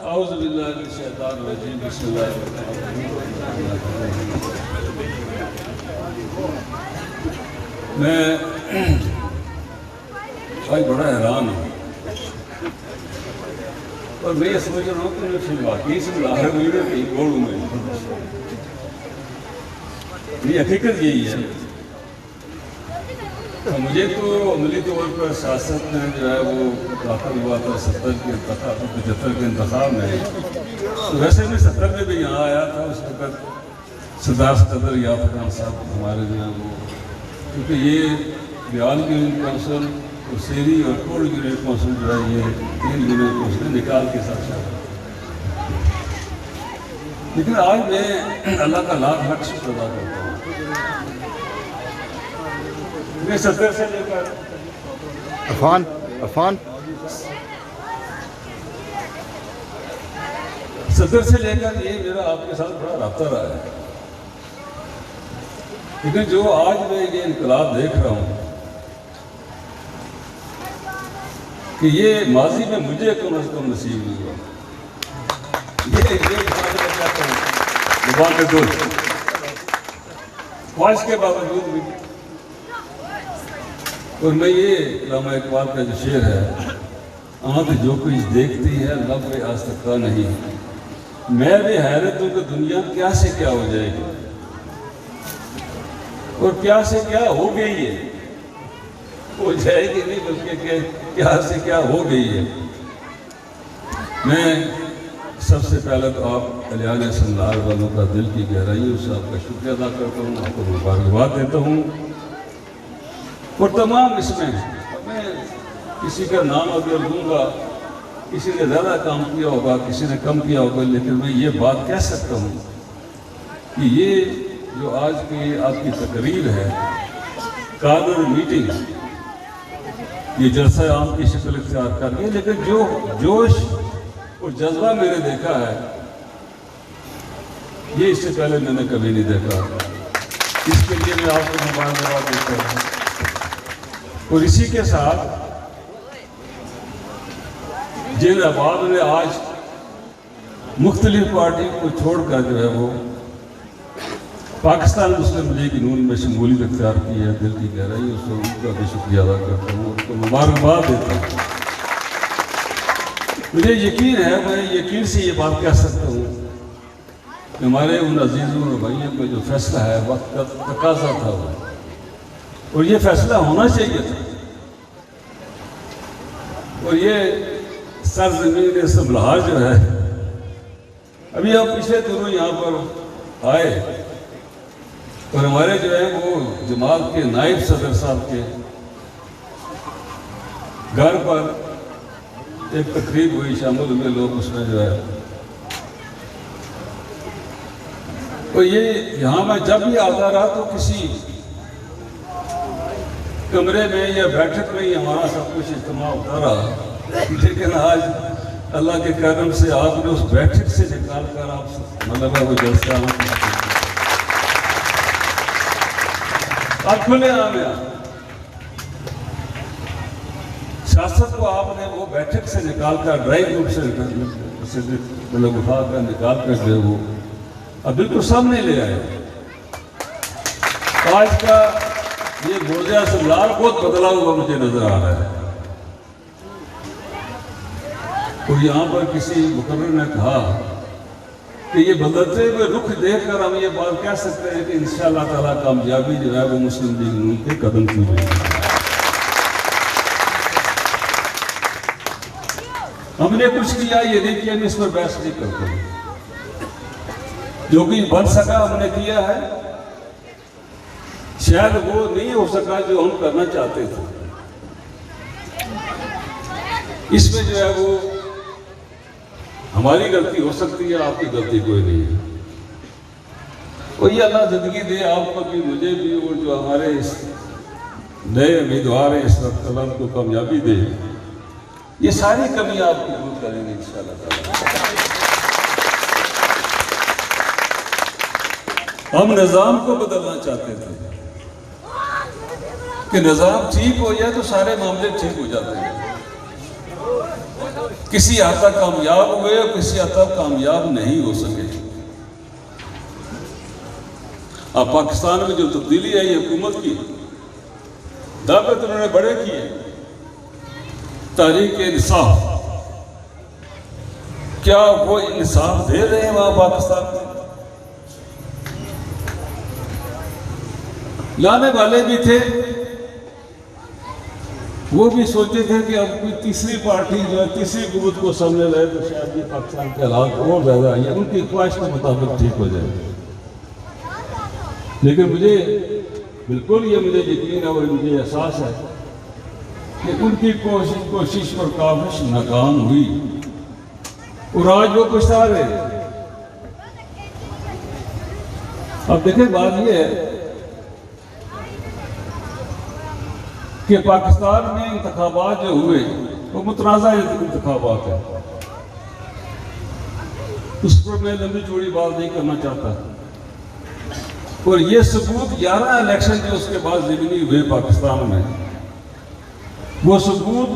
اعوذ باللہ من الشیطان الرجیم بسم اللہ الرحمن الرحیم. میں آج بڑا حیران ہوں اور میں یہ سمجھ رہا ہوں کہ میں پھر واقعی سے لاہر ہوئی میں کہیں بولوں میں یہ حقیقت یہی ہے. مجھے تو عملی طور پر سیاست میں جو ہے وہ داخل ہوا تھا 70 کے انتخاب 75 کے انتخاب میں. تو ویسے میں 70 میں بھی یہاں آیا تھا. اس وقت سردار صدر یافتہ خان صاحب ہمارے جو ہیں وہ، کیونکہ یہ بیان یونین کونسل اور سیری اور کوڑ یونین کونسل جو ہے یہ 3 یونین کونسل نکال کے ساتھ شامل. لیکن آج میں اللہ کا لاکھ لاکھ شکر ادا کرتا ہوں. میں 70 سے لے کر عفان 70 سے لے کر یہ میرا آپ کے ساتھ بڑا رابطہ رہا ہے. لیکن جو آج میں یہ انقلاب دیکھ رہا ہوں کہ یہ ماضی میں مجھے کم از کم نصیب نہیں ہوا. خواہش کے باوجود بھی. اور میں یہ علامہ اقبال کا جو شعر ہے، آنکھ جو کچھ دیکھتی ہے لب پہ آ سکتا نہیں، میں بھی حیرت ہوں کہ دنیا کیا سے کیا ہو جائے گی اور کیا سے کیا ہو گئی ہے. ہو جائے گی نہیں بلکہ کہ کیا سے کیا ہو گئی ہے. میں سب سے پہلے تو آپ علیان سنلار والوں کا دل کی گہرائیوں سے آپ کا شکریہ ادا کرتا ہوں، آپ کو مبارکباد دیتا ہوں. اور تمام اس میں کسی کا نام اگر لوں گا، کسی نے زیادہ کام کیا ہوگا، کسی نے کم کیا ہوگا، لیکن میں یہ بات کہہ سکتا ہوں کہ یہ جو آج کی آپ کی تقریر ہے، کادر میٹنگ، یہ جلسہ عام کی شکل اختیار کر گئی، لیکن جو جوش اور جذبہ میں نے دیکھا ہے یہ اس سے پہلے میں نے کبھی نہیں دیکھا. اس کے لیے میں آپ کو مبارکباد دیتا ہوں. اور اسی کے ساتھ جن احباب نے آج مختلف پارٹیوں کو چھوڑ کر جو ہے وہ پاکستان مسلم لیگ نون میں شمولیت اختیار کی ہے، دل کی گہرائیوں سے ان کا بھی شکریہ ادا کرتا ہوں، ان کو مبارکباد دیتا ہوں. مجھے یقین ہے، میں یقین سے یہ بات کہہ سکتا ہوں کہ ہمارے ان عزیزوں اور بھائیوں کا جو فیصلہ ہے وقت کا تقاضا تھا وہ، اور یہ فیصلہ ہونا چاہیے تھا. اور یہ سرزمین سنبھال جو ہے، ابھی ہم پچھلے دنوں یہاں پر آئے اور ہمارے جو ہے وہ جماعت کے نائب صدر صاحب کے گھر پر ایک تقریب ہوئی، شامل ہوئے لوگ اس میں جو ہے. اور یہ یہاں میں جب بھی آتا رہا تو کسی کمرے میں یا بیٹھک میں ہی ہمارا سب کچھ اجتماع ہوتا رہا. لیکن آج اللہ کے کرم سے آپ نے اس بیٹھک سے نکال کر آپ مطلب ہے وہ جلسہ آپ کھلے عام ہے. سیاست کو آپ نے وہ بیٹھک سے نکال کر ڈرائنگ روم سے مطلب اٹھا کر نکال کر جو وہ اب بالکل سامنے لے آئے. آج کا یہ موضوع سنلار بہت بدلا ہوا مجھے نظر آ رہا ہے. اور یہاں پر کسی مقرر نے کہا کہ یہ بدلتے ہوئے رخ دیکھ کر ہم یہ بات کہہ سکتے ہیں کہ انشاءاللہ تعالیٰ کامیابی جو ہے وہ مسلم لیگ نون کے قدم کی ہوئی ہے. ہم نے کچھ کیا یہ نہیں کیا، میں اس پر بحث نہیں کرتا ہوں. جو کچھ بن سکا ہم نے کیا ہے. شاید وہ نہیں ہو سکا جو ہم کرنا چاہتے تھے. اس میں جو ہے وہ ہماری غلطی ہو سکتی ہے، آپ کی غلطی کوئی نہیں ہے. اور یہ اللہ زندگی دے آپ کو بھی مجھے بھی، اور جو ہمارے اس نئے امیدوار ہیں اس وقت اللہ کو کامیابی دے. یہ ساری کمی آپ کی دور کریں گے انشاءاللہ تعالیٰ. ہم نظام کو بدلنا چاہتے تھے کہ نظام ٹھیک ہو جائے تو سارے معاملے ٹھیک ہو جاتے ہیں. کسی حد تک کامیاب ہوئے اور کسی حد تک کامیاب نہیں ہو سکے۔ اب پاکستان میں جو تبدیلی آئی حکومت کی، دعوے تو انہوں نے بڑے کیے، تحریک انصاف، کیا وہ انصاف دے رہے ہیں وہاں پاکستان میں؟ لانے والے بھی تھے، وہ بھی سوچے تھے کہ اب کوئی تیسری پارٹی جو ہے تیسری قوت کو سامنے لائے تو شاید یہ پاکستان کے حالات اور زیادہ آئیے، ان کی خواہش کے مطابق ٹھیک ہو جائے۔ لیکن مجھے مجھے یقین ہے اور مجھے احساس ہے کہ ان کی کوشش اور کاوش ناکام ہوئی، اور آج وہ پچھتا رہے۔ اب دیکھیں بات یہ ہے کہ پاکستان میں انتخابات جو ہوئے وہ متنازع انتخابات ہیں، اس پر میں لمبی چوڑی بات نہیں کرنا چاہتا، اور یہ ثبوت 11 الیکشن جو اس کے بعد ضمنی ہوئے پاکستان میں، وہ ثبوت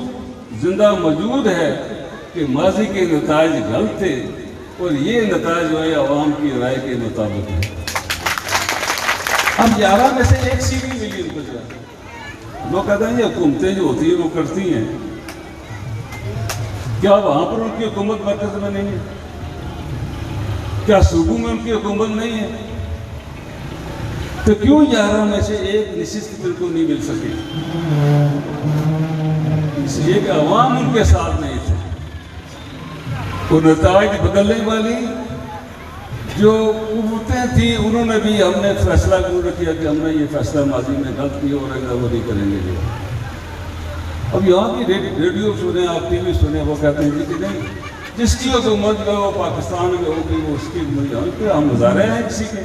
زندہ موجود ہے کہ ماضی کے نتائج غلط تھے اور یہ نتائج جو ہے عوام کی رائے کے مطابق ہے۔ اب 11 میں سے ایک سیٹ ہی ملی ان کو جو ہے، لوگ کہتے ہیں یہ حکومتیں جو ہوتی ہیں وہ کرتی ہیں، کیا وہاں پر ان کی حکومت مرکز میں نہیں ہے؟ کیا صوبوں میں ان کی حکومت نہیں ہے؟ تو کیوں 11 میں سے ایک نشست ان کو نہیں مل سکی؟ اس لیے کہ عوام ان کے ساتھ نہیں تھے، اور نتائج بدلنے والی جو قوتیں تھیں انہوں نے بھی، ہم نے فیصلہ کیا کہ ہم نے یہ فیصلہ ماضی میں غلط کیا اور وہ نہیں کریں گے۔ اب یہاں کی ریڈیو سنیں، آپ ٹی وی سنیں، وہ کہتے ہیں کہ نہیں جس کی حکومت جو وہ پاکستان میں ہوگی وہ اس کی، ہم مظاہرے ہیں کسی کے،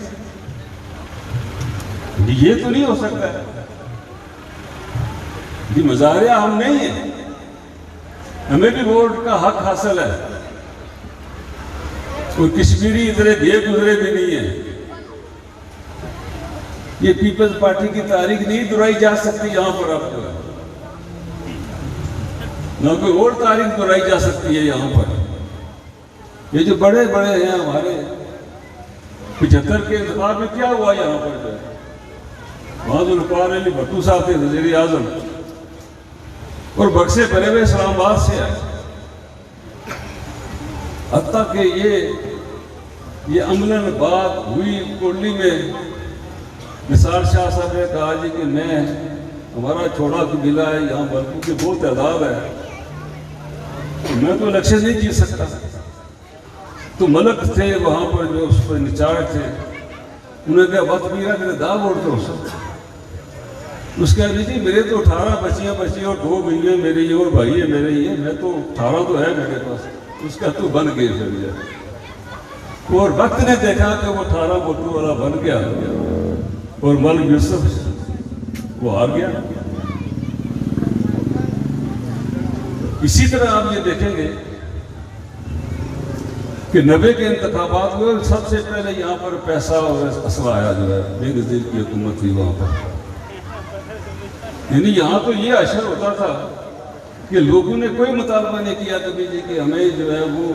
یہ تو نہیں ہو سکتا ہے، یہ مظاہرے ہم نہیں ہیں، ہمیں بھی ووٹ کا حق حاصل ہے، کوئی کشمیری ادھر گئے گزرے بھی نہیں ہے۔ یہ پیپلز پارٹی کی تاریخ نہیں دہرائی جا سکتی یہاں پر، اب جو ہے نہ کوئی اور تاریخ دہرائی جا سکتی ہے یہاں پر۔ یہ جو بڑے بڑے ہیں ہمارے 75 کے انتخاب میں کیا ہوا یہاں پر جو ہے، وہاں ذوالفقار علی بھٹو صاحب تھے وزیر اعظم، اور بکسے بھرے ہوئے اسلام آباد سے آئے، حتیٰ کہ یہ عملاً بات ہوئی کوٹلی میں، نثار شاہ صاحب نے کہا جی کہ ہمارا چھوڑا قبیلہ ہے، یہاں بلکہ کی بہت تعداد ہے، میں تو الیکشن نہیں جیت سکتا۔ تو ملک تھے وہاں پر جو اس پر انچارج تھے، انہوں نے کہا وقت میرا میرے دا ووٹ کرو سب۔ اس کہا جی میرے تو 18 بچیاں بچی اور 2 بیویاں میری اور بھائی ہے میرے ہی ہے، میں تو 18 تو ہے میرے پاس۔ اس کا تو بن گئے پھر جائے، اور وقت نے دیکھا کہ وہ 18 ووٹوں والا بن گیا، اور ملک یوسف وہ ہار گیا۔ اسی طرح آپ یہ دیکھیں گے کہ 90 کے انتخابات میں سب سے پہلے یہاں پر پیسہ اور اسلحہ آیا جو ہے، بے نظیر کی حکومت تھی وہاں پر، یعنی یہاں تو یہ اشر ہوتا تھا کہ لوگوں نے کوئی مطالبہ نہیں کیا کبھی جی کہ ہمیں جو ہے وہ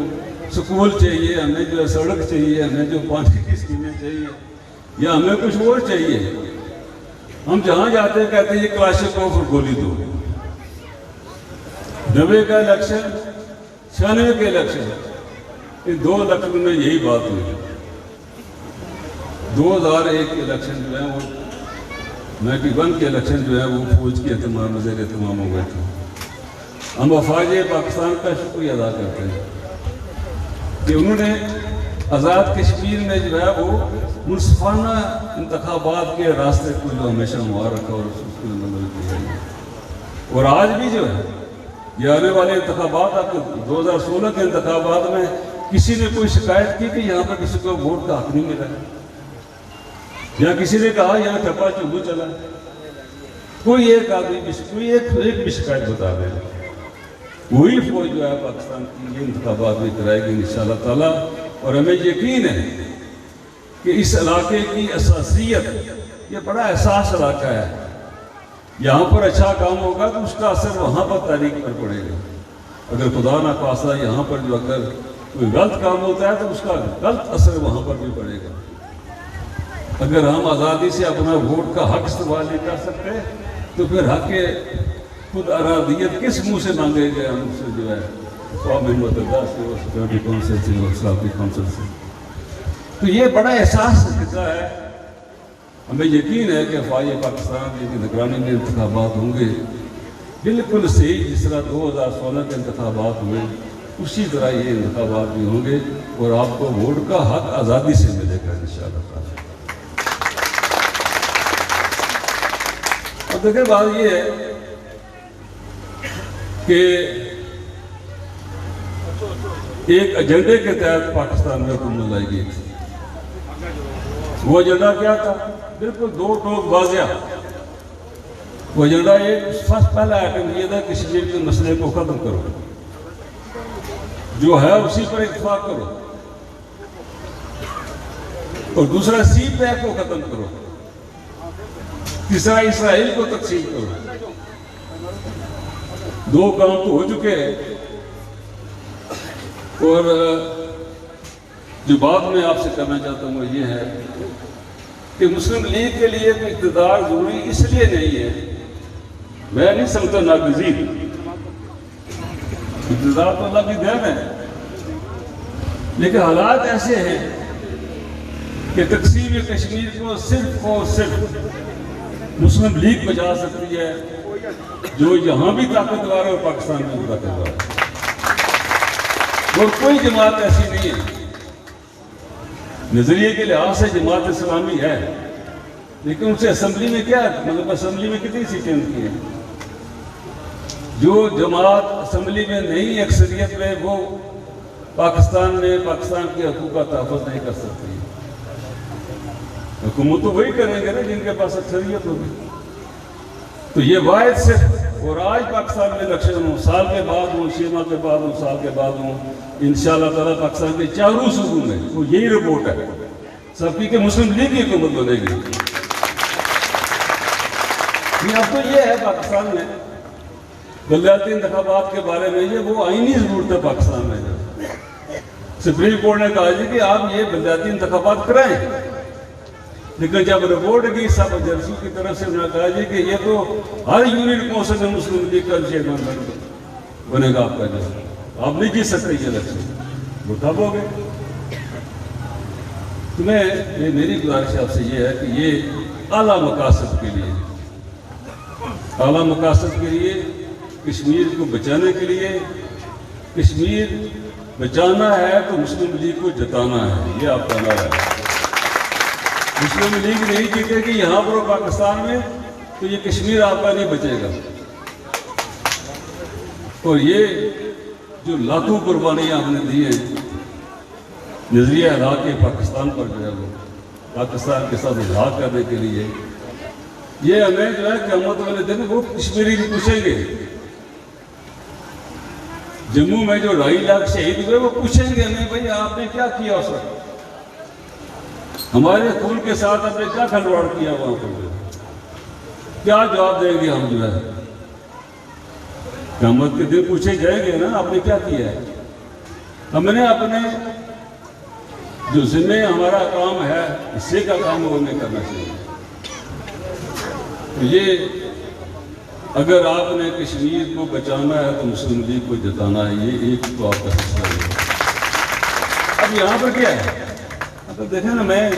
سکول چاہیے، ہمیں جو ہے سڑک چاہیے، ہمیں جو پانی کی اسکیمیں چاہیے، یا ہمیں کچھ اور چاہیے۔ ہم جہاں جاتے ہیں کہتے ہیں یہ کلاشنکوف اور گولی دو۔ 90 کا الیکشن، 96 کے الیکشن، ان 2 الیکشن میں یہی بات ہوئی۔ 2001 کے الیکشن جو ہے وہ 91 کے الیکشن جو ہے وہ فوج کے اہتمام زیر اہتمام ہو گئے تھے۔ ہم افواج پاکستان کا شکریہ ادا کرتے ہیں کہ انہوں نے آزاد کشمیر میں جو ہے وہ منصفانہ انتخابات کے راستے کو جو ہمیشہ ہموار رکھا اور اس کو عمل کیا ہے۔ اور آج بھی جو ہے یہ آنے والے انتخابات، آپ 2016 کے انتخابات میں کسی نے کوئی شکایت کی کہ یہاں پر کسی کو ووٹ کا حق نہیں ملا، یا کسی نے کہا یہاں ٹھپا چوبو چلا، کوئی ایک آدمی کوئی ایک بھی شکایت بتا دے، وہی فوج جو ہے پاکستان کی یہ انتخابات میں کرائے گی انشاءاللہ تعالیٰ۔ اور ہمیں یقین ہے کہ اس علاقے کی اساسیت، یہ بڑا احساس علاقہ ہے، یہاں پر اچھا کام ہوگا تو اس کا اثر وہاں پر تاریخ پر پڑے گا۔ اگر خدا نہ خواستہ یہاں پر جو اگر کوئی غلط کام ہوتا ہے تو اس کا غلط اثر وہاں پر بھی پڑے گا۔ اگر ہم آزادی سے اپنا ووٹ کا حق استعمال نہیں کر سکتے تو پھر حق کے خود ارادیت کس منہ سے مانگے گئے ہم سے جو ہے قوم متحدہ سے اور سیکورٹی کونسل سے اور سلامتی کونسل سے۔ تو یہ بڑا احساس دیتا ہے، ہمیں یقین ہے کہ افواج پاکستان کی نگرانی میں انتخابات ہوں گے بالکل صحیح، جس طرح 2016 کے انتخابات ہوئے اسی طرح یہ انتخابات بھی ہوں گے اور آپ کو ووٹ کا حق آزادی سے ملے گا انشاءاللہ تعالی۔ اور دیکھیں بات یہ ہے کہ ایک ایجنڈے کے تحت پاکستان میں حکومت لائی گئی تھی۔ وہ ایجنڈا کیا تھا؟ بالکل دو ٹوک واضح۔ وہ ایجنڈا ایک پہلا آئٹم یہ تھا کہ کشمیر کے مسئلے کو ختم کرو، جو ہے اسی پر اتفاق کرو، اور دوسرا سی پیک کو ختم کرو، تیسرا اسرائیل کو تقسیم کرو۔ دو کام تو ہو چکے ہیں، اور جو بات میں آپ سے کرنا چاہتا ہوں وہ یہ ہے کہ مسلم لیگ کے لیے اقتدار ضروری اس لیے نہیں ہے، میں نہیں سمجھتا ناگزیر، اقتدار تو اللہ کی دین ہے، لیکن حالات ایسے ہیں کہ تقسیم کشمیر کو صرف اور صرف مسلم لیگ بچا سکتی ہے، جو یہاں بھی طاقتور ہے اور پاکستان میں بھی طاقتور ہے، اور کوئی جماعت ایسی نہیں ہے۔ نظریے کے لحاظ سے جماعت اسلامی ہے، لیکن ان سے اسمبلی میں کیا ہے؟ مطلب اسمبلی میں کتنی سیٹیں کی ہیں؟ جو جماعت اسمبلی میں نہیں اکثریت میں، وہ پاکستان میں پاکستان کے حقوق کا تحفظ نہیں کر سکتی۔ حکومت تو وہی کریں گے نا جن کے پاس اکثریت ہوگی۔ تو یہ واحد صرف، اور آج پاکستان میں الیکشن ہوں، سال کے بعد ہوں، 6 ماہ کے بعد ہوں، سال کے بعد ہوں، انشاءاللہ تعالیٰ پاکستان کے چاروں صوبوں میں وہ یہی رپورٹ ہے سب کی کہ مسلم لیگ کی حکومت بنے گی۔ اب تو یہ ہے پاکستان میں بلدیاتی انتخابات کے بارے میں، یہ وہ آئینی ضرورت ہے پاکستان میں۔ سپریم کورٹ نے کہا جی کہ آپ یہ بلدیاتی انتخابات کرائیں، لیکن جب رپورٹ کی سب ایجنسیوں کی طرف سے انہوں نے کہا جی کہ یہ تو ہر یونٹ کونسل میں مسلم لیگ کا چیئرمین بنے گا آپ کا، جو آپ نہیں جیت سکتے یہ الیکشن، وہ ٹھپ ہو گئے۔ تو میری گزارش آپ سے یہ ہے کہ یہ اعلیٰ مقاصد کے لیے، اعلیٰ مقاصد کے لیے، کشمیر کو بچانے کے لیے، کشمیر بچانا ہے تو مسلم لیگ کو جتانا ہے، یہ آپ کا نعرہ ہے۔ مسلم لیگ نہیں جیتے گی یہاں پر پاکستان میں تو یہ کشمیر آپ کا نہیں بچے گا، اور یہ جو لاکھوں قربانیاں ہم نے دی ہیں نظریہ الحاق کے پاکستان پر، جو ہے وہ پاکستان کے ساتھ الحاق کرنے کے لیے، یہ ہمیں جو ہے قیامت والے دن وہ کشمیری بھی پوچھیں گے۔ جموں میں جو 2.5 لاکھ شہید ہوئے وہ پوچھیں گے ہمیں، بھائی آپ نے کیا کیا اس وقت، ہمارے خون کے ساتھ آپ نے کیا کھلواڑ کیا وہاں پر، کیا جواب دیں گے ہم؟ جو ہے قیامت کے دن پوچھے جائیں گے نا آپ نے کیا کیا ہے۔ ہم نے اپنے جو ذمہ ہمارا کام ہے، حصے کا کام وہ ہمیں کرنا چاہیے۔ تو یہ اگر آپ نے کشمیر کو بچانا ہے تو مسلم لیگ کو جتانا ہے، یہ ایک تو آپ کا سلسلہ ہے۔ اب یہاں پر کیا ہے، اب دیکھیں نا، میں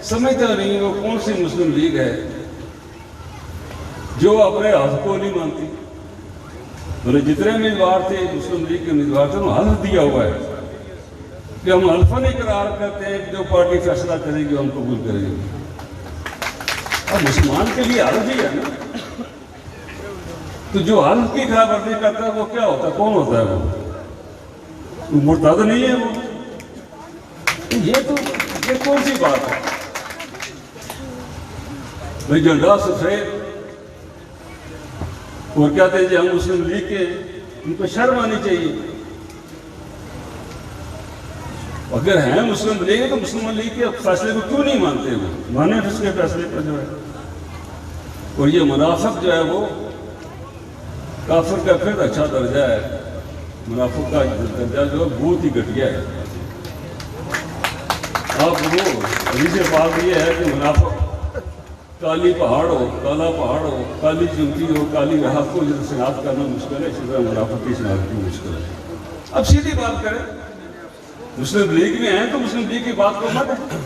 سمجھتا نہیں وہ کون سی مسلم لیگ ہے جو اپنے حق کو نہیں مانتی۔ جتنے امیدوار تھے مسلم لیگ کے امیدوار تھے، انہوں نے حلف دیا ہوا ہے کہ ہم حلفاً اقرار کرتے ہیں کہ جو پارٹی فیصلہ کرے گی ہم قبول کریں گے۔ اب مسلمان کے لیے حلف ہی ہے نا، تو جو حلف کی خلاف ورزی کرتا ہے وہ کیا ہوتا ہے، کون ہوتا ہے وہ مرتد نہیں ہے وہ؟ یہ کون سی بات ہے بھائی؟ جھنڈا سفید اور کہتے ہیں جی ہم مسلم لیگ کے، ان کو شرم آنی چاہیے۔ اگر ہیں مسلم لیگ تو مسلم لیگ کے فیصلے کو کیوں نہیں مانتے وہ؟ مانے اس کے فیصلے پر جو ہے، اور یہ منافق جو ہے وہ کافر کا پھر اچھا درجہ ہے منافق کا درجہ جو ہے بہت ہی گھٹیا ہے. اب وہ حدیث پاک یہ ہے کہ منافق کالی پہاڑ ہو، کالا پہاڑ ہو، کالی چمٹی ہو، کالی رہا کو جب شناخت کرنا مشکل ہے، اسی طرح منافق کی شناخت بھی مشکل ہے. اب سیدھی بات کریں، مسلم لیگ میں ہیں تو مسلم لیگ کی بات کو مت ہے.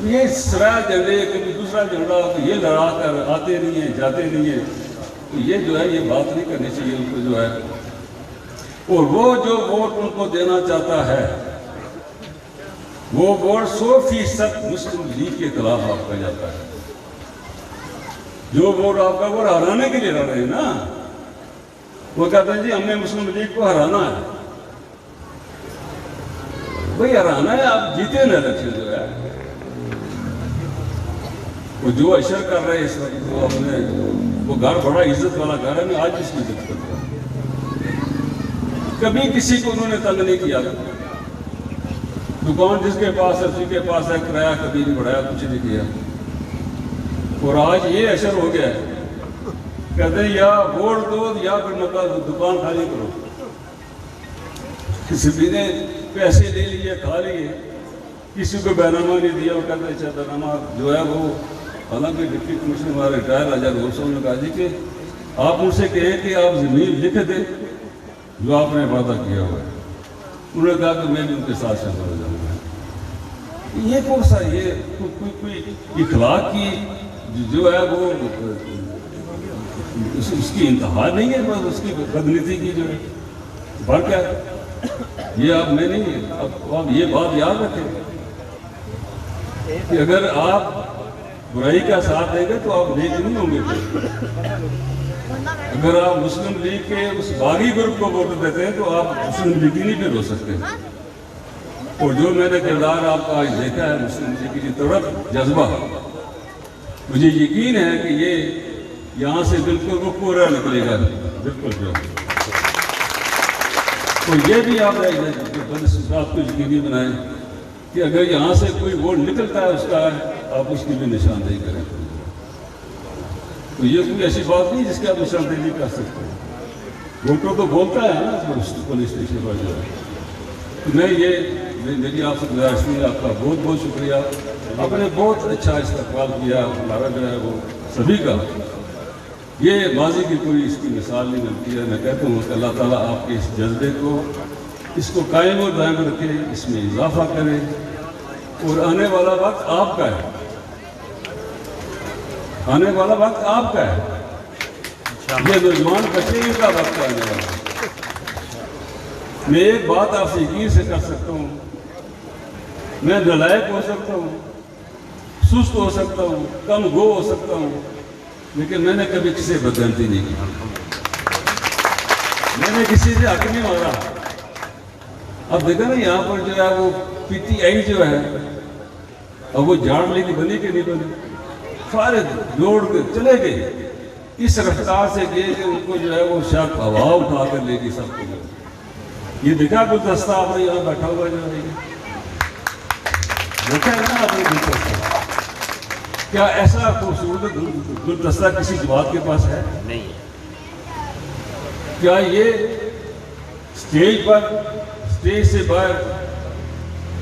یہ سرا جھنڈے کبھی دوسرا جھنڈا یہ لڑا کر آتے نہیں ہیں جاتے نہیں ہیں، تو یہ جو ہے یہ بات نہیں کرنی چاہیے ان کو جو ہے. اور وہ جو ووٹ ان کو دینا چاہتا ہے وہ ووٹ 100% مسلم لیگ کے خلاف آپ کا جاتا ہے. جو ووٹ آپ کا وہ ہرانے کے لیے لڑ رہے ہیں نا، وہ کہتے ہیں جی ہم نے مسلم لیگ کو ہرانا ہے. بھئی ہرانا ہے، آپ جیتے نا الیکشن جو ہے. وہ جو اشر کر رہے ہیں اس وقت وہ اپنے وہ گھر بڑا عزت والا گھر ہے، میں آج اس کی عزت کرتا ہوں. کبھی کسی کو انہوں نے تنگ نہیں کیا. دکان جس کے پاس ہے اسی کے پاس ہے، کرایہ کبھی نہیں بڑھایا، کچھ نہیں کیا. اور آج یہ اشر ہو گیا ہے، کہتے ہیں یا ووٹ دو یا پھر دکان خالی کرو. کسی بھی نے پیسے لے لیے کھا لیے، کسی کو بیانامہ نہیں دیا. وہ کہتے ہیں اچھا بیانامہ جو ہے وہ، حالانکہ ڈپٹی کمشنر ہمارے ریٹائر راجہ رول صاحب نے کہا جی کہ آپ ان سے کہیں کہ آپ زمین لکھ دیں جو آپ نے وعدہ کیا ہوا ہے. انہوں نے کہا کہ میں بھی ان کے ساتھ شامل ہو جاؤں گا. یہ کون سا یہ کوئی اخلاق کی جو ہے وہ اس کی انتہا نہیں ہے، بس اس کی بدنیتی کی جو ہے بڑھ کیا. یہ آپ میں نہیں، اب آپ یہ بات یاد رکھیں کہ اگر آپ برائی کا ساتھ دیں گے تو آپ نیک نہیں ہوں گے. اگر آپ مسلم لیگ کے اس باغی گروپ کو ووٹ دیتے ہیں تو آپ مسلم لیگ نہیں پھر ہو سکتے. اور جو میں نے کردار آپ کا آج دیکھا ہے مسلم لیگ کی طرف جذبہ، مجھے یقین ہے کہ یہ یہاں سے بالکل وہ پورا نکلے گا بالکل. جو تو یہ بھی آپ بات کو یقینی بنائیں کہ اگر یہاں سے کوئی ووٹ نکلتا ہے اس کا آپ اس کی بھی نشاندہی کریں. تو یہ کوئی ایسی بات نہیں جس کی آپ نشاندہی نہیں کر سکتے. ووٹوں تو بولتا ہے نا پولیس اسٹیشن پر جو ہے. میں یہ میری آپ سے گزارش نہیں، آپ کا بہت بہت شکریہ. آپ نے بہت اچھا استقبال کیا ہمارا جو ہے وہ سبھی کا. یہ ماضی کی کوئی اس کی مثال نہیں ملتی ہے. میں کہتا ہوں کہ اللہ تعالیٰ آپ کے اس جذبے کو اس کو قائم و دائم رکھے، اس میں اضافہ کرے. اور آنے والا وقت آپ کا ہے، آنے والا وقت آپ کا ہے. یہ نوجوان بچے کا وقت آنے والا ہے. میں ایک بات آپ سے یقین سے کر سکتا ہوں، میں نالائق ہو سکتا ہوں، سست ہو سکتا ہوں، کم گو ہو سکتا ہوں، لیکن میں نے کبھی کسی سے بدغلطی نہیں کی. میں نے کسی سے حق نہیں مانگا. اب دیکھا نا یہاں پر جو ہے وہ پی ٹی آئی جو ہے اب وہ جھاڑ لے کے بنی کہ نہیں بنی، سارے دوڑ کے چلے گئے اس رفتار سے گئے کہ ان کو جو ہے وہ شاید ہوا اٹھا کر لے گی سب کو. یہ دیکھا گلدستہ آپ نے یہاں بیٹھا ہوا جو ہے، دیکھا ہے نا آپ نے گلدستہ؟ کیا ایسا خوبصورت گلدستہ کسی جماعت کے پاس ہے؟ نہیں. کیا یہ اسٹیج پر، اسٹیج سے باہر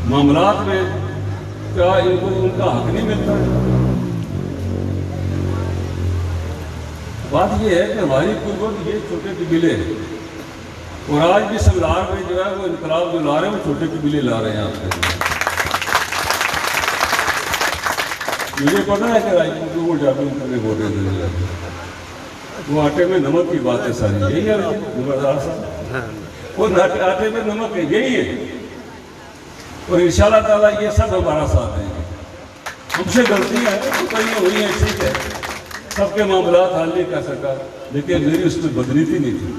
معاملات میں کیا ان کو ان کا حق نہیں ملتا ہے؟ بات یہ ہے کہ ہماری قوت یہ چھوٹے قبیلے ہیں، اور آج بھی سنگلار میں جو ہے وہ انقلاب جو لا رہے ہیں وہ چھوٹے قبیلے لا رہے ہیں. آپ کے مجھے پتا ہے کہ راجپوت کو جاگرن کرنے ووٹیں دینے لگے. وہ آٹے میں نمک کی بات ہے ساری، یہی ہے نمبردار صاحب، وہ آٹے میں نمک ہے، یہی ہے. اور انشاءاللہ تعالیٰ یہ سب ہمارا ساتھ دیں گے. ہم سے غلطیاں ہیں تو کہیں ہوئی ہیں، ٹھیک ہے، سب کے معاملات حل نہیں کر سکا، لیکن میری اس میں بدنیتی نہیں تھی.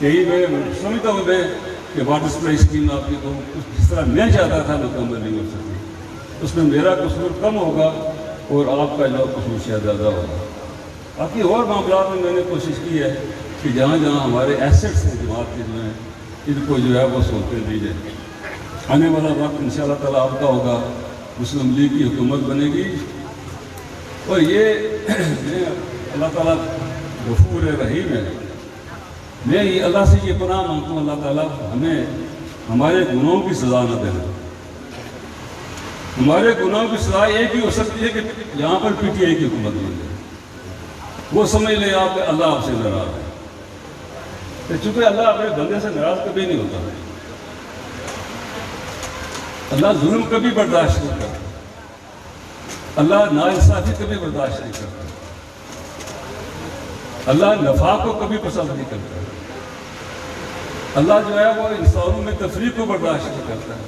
یہی میں سمجھتا ہوں میں کہ واٹر سپلائی اسکیم آپ کی کو جس طرح میں چاہتا تھا مکمل نہیں ہو سکتی. اس میں میرا قصور کم ہوگا اور آپ کا جو قصور شاید زیادہ ہوگا. باقی اور معاملات میں نے کوشش کی ہے کہ جہاں جہاں ہمارے ایسٹس ہیں جماعت کے جو ہیں ان کو جو ہے وہ سہولتیں دی جائیں. آنے والا وقت انشاءاللہ تعالیٰ آپ کا ہوگا، مسلم لیگ کی حکومت بنے گی. اور یہ اللہ تعالیٰ غفور رحیم ہے. میں یہ اللہ سے یہ پناہ مانگتا ہوں، اللہ تعالیٰ ہمیں ہمارے گناہوں کی سزا نہ دینا۔ ہمارے گناہوں کی سزا ایک ہی ہو سکتی ہے کہ یہاں پر پی ٹی آئی کی حکومت بن جائے، وہ سمجھ لیں آپ کہ اللہ آپ سے ناراض ہے۔ تو چونکہ اللہ اپنے بندے سے ناراض کبھی نہیں ہوتا، اللہ ظلم کبھی برداشت نہیں کرتا، اللہ ناانصافی کبھی برداشت نہیں کرتا، اللہ نفاق کو کبھی پسند نہیں کرتا، اللہ جو ہے وہ انسانوں میں تفریق کو برداشت نہیں کرتا ہے۔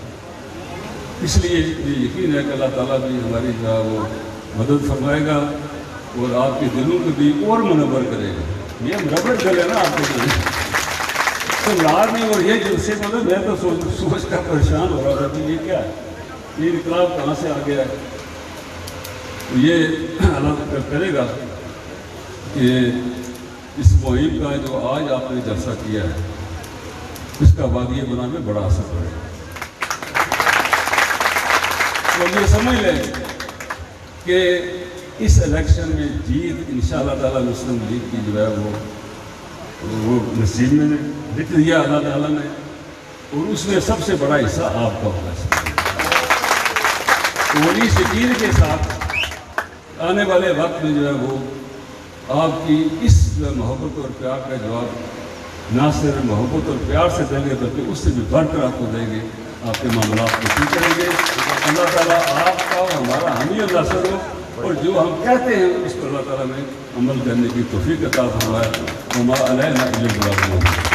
اس لیے یہ یقین ہے کہ اللہ تعالیٰ بھی ہماری جو ہے وہ مدد فرمائے گا اور آپ کے دلوں کو بھی اور منور کرے گا۔ یہ ربڑ گل ہے نا آپ کے دل تو یار نہیں، اور یہ جلسے مطلب میں تو سوچ کر پریشان ہو رہا تھا کہ یہ کیا ہے، یہ انقلاب کہاں سے آ گیا ہے۔ یہ اللہ کرے گا کہ اس مہم کا جو آج آپ نے جلسہ کیا ہے اس کا وادی بنا میں بڑا اثر پڑے گا۔ تو یہ سمجھ لیں کہ اس الیکشن میں جیت انشاءاللہ تعالیٰ مسلم لیگ کی جو ہے وہ نصیب میں نے لکھ دیا اللہ تعالیٰ نے، اور اس میں سب سے بڑا حصہ آپ کا ہوگا۔ تو اس یقین کے ساتھ آنے والے وقت میں جو ہے وہ آپ کی اس محبت اور پیار کا جواب نہ صرف محبت اور پیار سے دیں گے بلکہ اس سے بھی بڑھ کر آپ کو دیں گے، آپ کے معاملات کو ٹھیک کریں گے۔ اللہ تعالیٰ آپ کا اور ہمارا حامی اور ناصر ہو، اور جو ہم کہتے ہیں اس پر اللہ تعالیٰ نے عمل کرنے کی توفیق عطا فرمائے۔ وما علینا الا البلاغ۔